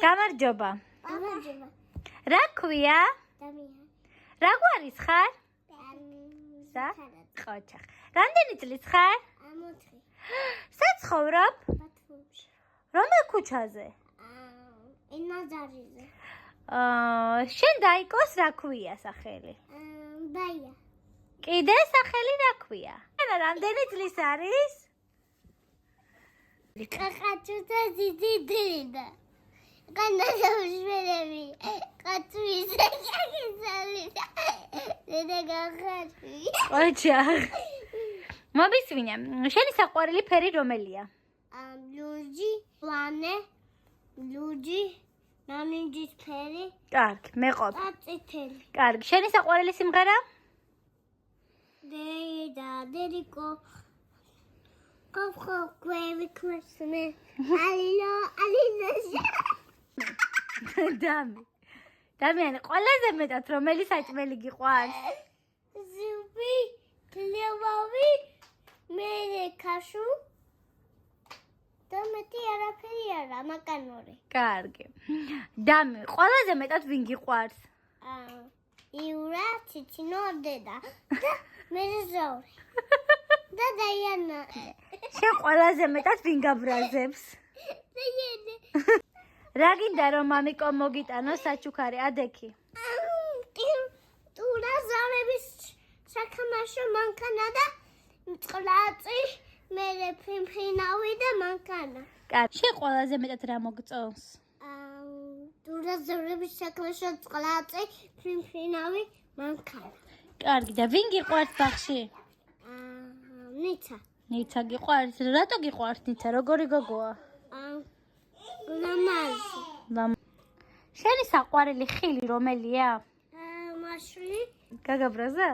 გამარჯობა. გამარჯობა. რა ქვია? დამია. რა გვარის ხარ? და? ყოჩახ. რამდენი წლის ხარ? 4. სად ცხოვრობ? ბათუმში. რომელ ქუჩაზე? ენაზარიზე. შენ დაიკოს რა ქვია სახელი? ბაია. კიდე სახელი რა ქვია? ანა რამდენი წლის არის? ყაყაჩუთა ძიძიძიდა. განაჟავშველები. ყაცვის გაგიზალი. დედაგახარი. ყოჩახ. მობისვინე. შენი საყვარელი ფერი რომელია? ლურჯი, პლანე, ლურჯი, ნანინჯის ფერი. კარგი, მეყობ. წითელი. კარგი, შენი საყვარელი სიმღერა? დედა, დედიკო. Kofko kwemi kwesme. Alilo. დამიანი, ყველაზე მეტად რომელი საჭმელი გიყვარს? Zubi, klevovი, მე ქაშუ. და მეტი არაფერი არა, მაკანური. კარგი. დამი, ყველაზე მეტად ვინ გიყვარს? იურა, ციცინო, დედა. და მე ზორი. და დაიანა. შენ ყველაზე მეტად ვინ გაბრაზებს? დაიანა. რა გინდა რომ მამიკო მოგიტანოს საჩუქარი ადექი? ტურა ზარების საქამაშო მანქანა და წყლაწი მე ფინფინავი და მანქანა. კარგი. შენ ყველაზე მეტად რა მოგწონს? ტურა ზარების საქამაშო წყლაწი ფინფინავი მანქანა. კარგი და ვინ გიყვარს ბაღში? ნიცა. ნიცა გიყვარს? რატო გიყვარს ნიცა? როგორი გოგოა? ლამაზი. შენი საყვარელი ხილი რომელია? მარშლი. გაგაბრაზა?